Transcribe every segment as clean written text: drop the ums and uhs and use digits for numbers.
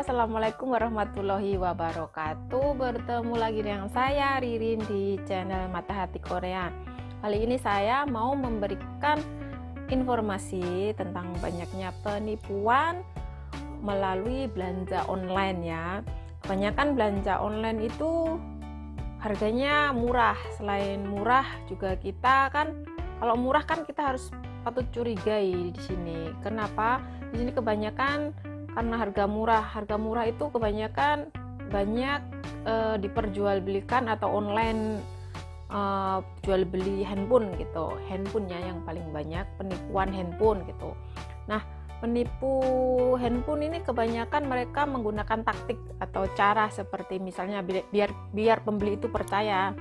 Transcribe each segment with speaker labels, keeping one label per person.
Speaker 1: Assalamualaikum warahmatullahi wabarakatuh. Bertemu lagi dengan saya Ririn di channel Mata Hati Korea. Kali ini saya mau memberikan informasi tentang banyaknya penipuan melalui belanja online ya. Kebanyakan belanja online itu harganya murah. Selain murah juga kita kan, kalau murah kan kita harus patut curigai di sini. Kenapa? Di sini kebanyakan karena harga murah itu kebanyakan banyak diperjualbelikan atau online jual beli handphone gitu, handphonenya yang paling banyak penipuan handphone gitu. Nah, penipu handphone ini kebanyakan mereka menggunakan taktik atau cara seperti misalnya biar pembeli itu percaya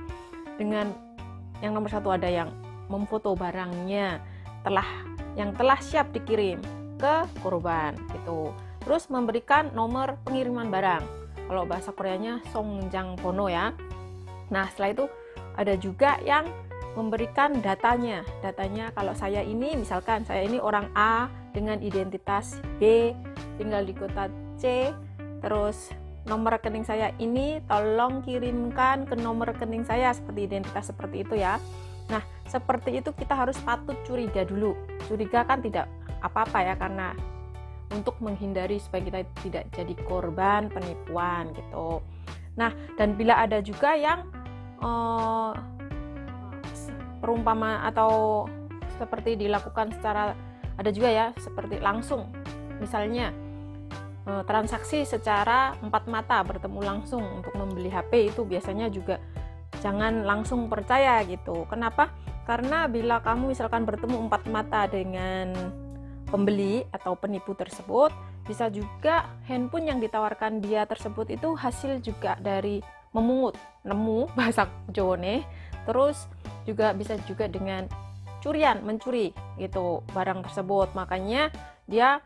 Speaker 1: dengan yang nomor satu, ada yang memfoto barangnya yang telah siap dikirim ke korban gitu. Terus memberikan nomor pengiriman barang. Kalau bahasa Koreanya songjangbono ya. Nah, setelah itu ada juga yang memberikan datanya. Datanya kalau saya ini, misalkan saya ini orang A dengan identitas B, tinggal di kota C, terus nomor rekening saya ini tolong kirimkan ke nomor rekening saya, seperti identitas seperti itu ya. Nah, seperti itu kita harus patut curiga dulu. Curiga kan tidak apa-apa ya, karena untuk menghindari supaya kita tidak jadi korban penipuan gitu. Nah, dan bila ada juga yang perumpama atau seperti dilakukan secara, ada juga ya seperti langsung, misalnya transaksi secara empat mata, bertemu langsung untuk membeli HP, itu biasanya juga jangan langsung percaya gitu. Kenapa? Karena bila kamu misalkan bertemu empat mata dengan pembeli atau penipu tersebut, bisa juga handphone yang ditawarkan dia tersebut itu hasil juga dari memungut, nemu bahasa Jawane, terus juga bisa juga dengan mencuri gitu barang tersebut. Makanya dia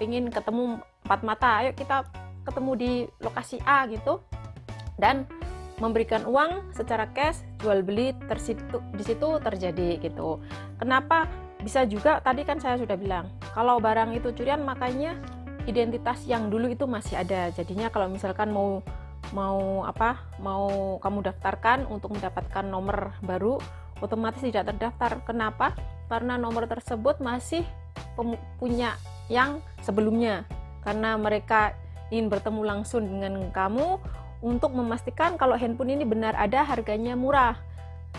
Speaker 1: ingin ketemu empat mata, ayo kita ketemu di lokasi A gitu, dan memberikan uang secara cash, jual beli di situ terjadi gitu. Kenapa? Bisa juga, tadi kan saya sudah bilang, kalau barang itu curian makanya identitas yang dulu itu masih ada. Jadinya kalau misalkan mau kamu daftarkan untuk mendapatkan nomor baru, otomatis tidak terdaftar. Kenapa? Karena nomor tersebut masih punya yang sebelumnya. Karena mereka ingin bertemu langsung dengan kamu untuk memastikan kalau handphone ini benar ada harganya murah.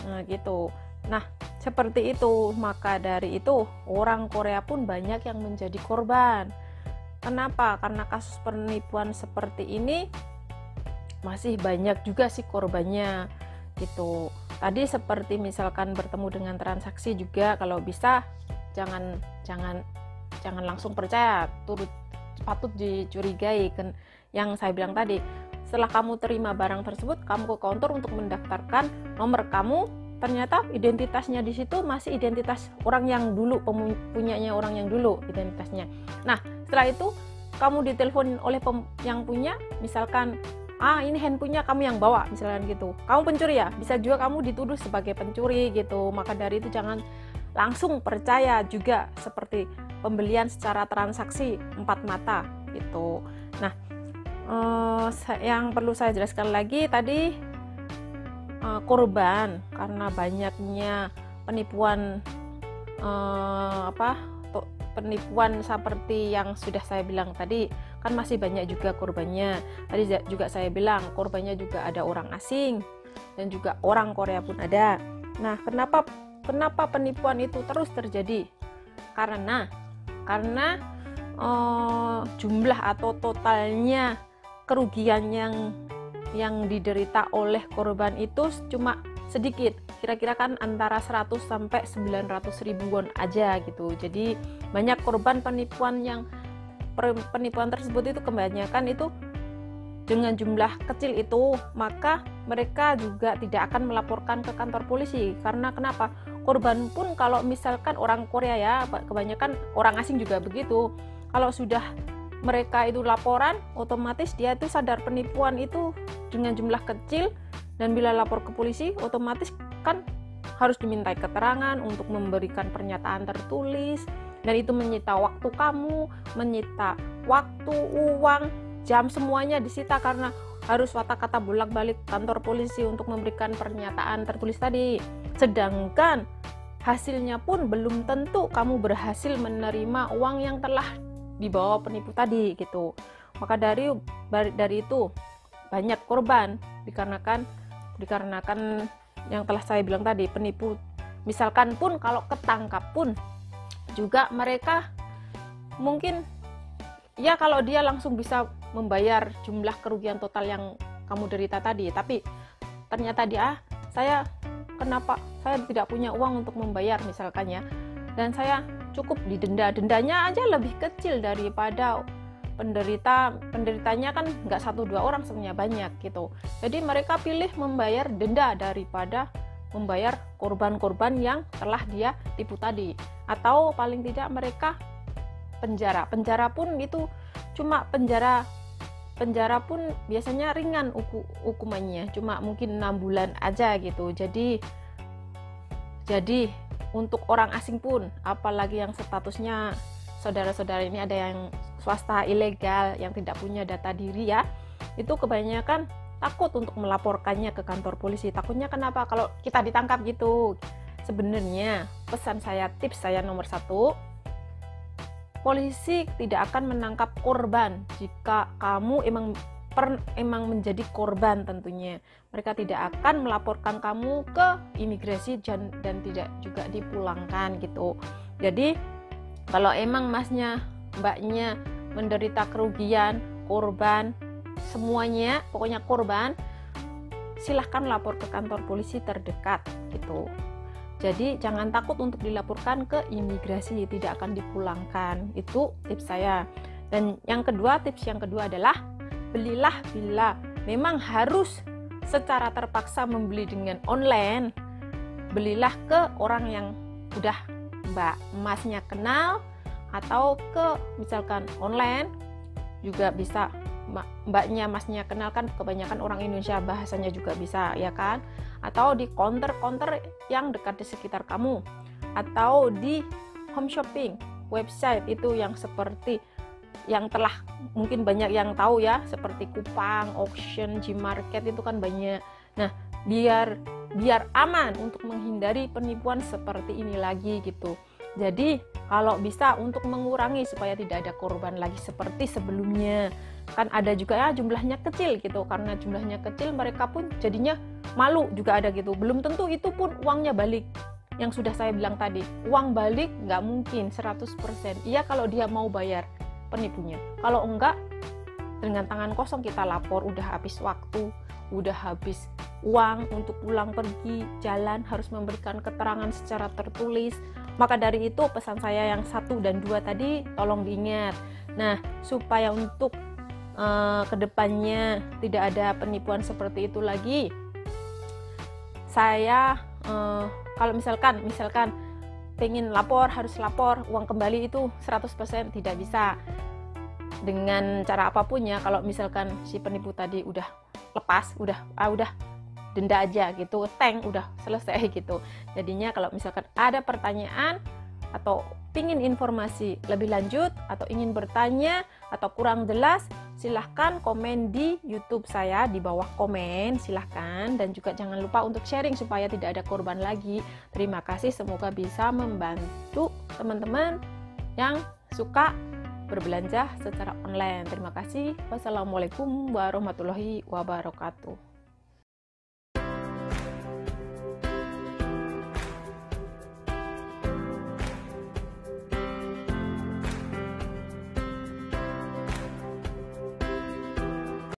Speaker 1: Nah, gitu. Nah, seperti itu. Maka dari itu orang Korea pun banyak yang menjadi korban. Kenapa? Karena kasus penipuan seperti ini masih banyak juga sih korbannya gitu. Tadi seperti misalkan bertemu dengan transaksi juga, kalau bisa jangan langsung percaya, patut dicurigai. Yang saya bilang tadi, setelah kamu terima barang tersebut, kamu ke counter untuk mendaftarkan nomor kamu, ternyata identitasnya di situ masih identitas orang yang dulu, punyanya orang yang dulu identitasnya. Nah, setelah itu kamu ditelepon oleh yang punya, misalkan ini handphonenya kamu yang bawa, misalkan gitu. Kamu pencuri ya, bisa juga kamu dituduh sebagai pencuri gitu. Maka dari itu jangan langsung percaya juga, seperti pembelian secara transaksi empat mata gitu. Nah, yang perlu saya jelaskan lagi tadi, korban karena banyaknya penipuan penipuan seperti yang sudah saya bilang tadi, kan masih banyak juga korbannya. Tadi juga saya bilang korbannya juga ada orang asing dan juga orang Korea pun ada. Nah, kenapa penipuan itu terus terjadi? Karena jumlah atau totalnya kerugian yang diderita oleh korban itu cuma sedikit, kira-kira kan antara 100 sampai 900 ribuan aja gitu. Jadi banyak korban penipuan tersebut itu kebanyakan itu dengan jumlah kecil itu, maka mereka juga tidak akan melaporkan ke kantor polisi. Karena kenapa? Korban pun kalau misalkan orang Korea ya, kebanyakan orang asing juga begitu, kalau sudah mereka itu laporan, otomatis dia itu sadar penipuan itu dengan jumlah kecil, dan bila lapor ke polisi otomatis kan harus dimintai keterangan untuk memberikan pernyataan tertulis dan itu menyita waktu kamu, menyita waktu, uang, jam, semuanya disita karena harus kata bolak-balik kantor polisi untuk memberikan pernyataan tertulis tadi. Sedangkan hasilnya pun belum tentu kamu berhasil menerima uang yang telah dibawa penipu tadi gitu. Maka dari itu banyak korban dikarenakan yang telah saya bilang tadi, penipu. Misalkan pun kalau ketangkap pun juga mereka mungkin ya kalau dia langsung bisa membayar jumlah kerugian total yang kamu derita tadi, tapi ternyata kenapa saya tidak punya uang untuk membayar misalkan ya, dan saya cukup dendanya aja lebih kecil daripada penderitanya kan nggak 1-2 orang, sebenarnya banyak gitu. Jadi mereka pilih membayar denda daripada membayar korban-korban yang telah dia tipu tadi, atau paling tidak mereka penjara pun itu cuma penjara pun biasanya ringan hukumannya, cuma mungkin 6 bulan aja gitu. Jadi untuk orang asing pun, apalagi yang statusnya saudara-saudara ini ada yang swasta ilegal yang tidak punya data diri ya, itu kebanyakan takut untuk melaporkannya ke kantor polisi. Takutnya kenapa? Kalau kita ditangkap gitu. Sebenarnya tips saya nomor 1, polisi tidak akan menangkap korban jika kamu emang menjadi korban. Tentunya mereka tidak akan melaporkan kamu ke imigrasi dan tidak juga dipulangkan gitu. Jadi kalau emang mbaknya menderita kerugian, korban, semuanya pokoknya korban, silahkan lapor ke kantor polisi terdekat gitu. Jadi jangan takut untuk dilaporkan ke imigrasi, tidak akan dipulangkan. Itu tips saya. Dan tips yang kedua adalah belilah bila memang harus secara terpaksa membeli dengan online, belilah ke orang yang udah masnya kenal, atau ke misalkan online juga bisa, mbaknya masnya kenal kan kebanyakan orang Indonesia, bahasanya juga bisa ya kan, atau di counter yang dekat di sekitar kamu, atau di home shopping website itu yang seperti yang telah mungkin banyak yang tahu ya, seperti Kupang, Auction, Gmarket itu kan banyak. Nah biar aman untuk menghindari penipuan seperti ini lagi gitu. Jadi kalau bisa untuk mengurangi supaya tidak ada korban lagi seperti sebelumnya. Kan ada juga ya jumlahnya kecil gitu, karena jumlahnya kecil mereka pun jadinya malu juga ada gitu. Belum tentu itu pun uangnya balik. Yang sudah saya bilang tadi, uang balik nggak mungkin 100%. Iya kalau dia mau bayar penipunya. Kalau enggak, dengan tangan kosong kita lapor, udah habis waktu, udah habis uang untuk pulang pergi, jalan, harus memberikan keterangan secara tertulis. Maka dari itu pesan saya yang 1 dan 2 tadi tolong diingat. Nah, supaya untuk kedepannya tidak ada penipuan seperti itu lagi, saya kalau misalkan pengen harus lapor uang kembali itu 100% tidak bisa dengan cara apapun ya. Kalau misalkan si penipu tadi udah lepas, udah denda aja gitu, udah selesai gitu. Jadinya kalau misalkan ada pertanyaan atau ingin informasi lebih lanjut atau ingin bertanya atau kurang jelas, silahkan komen di YouTube saya, di bawah komen silahkan, dan juga jangan lupa untuk sharing supaya tidak ada korban lagi. Terima kasih, semoga bisa membantu teman-teman yang suka berbelanja secara online. Terima kasih. Wassalamualaikum warahmatullahi wabarakatuh.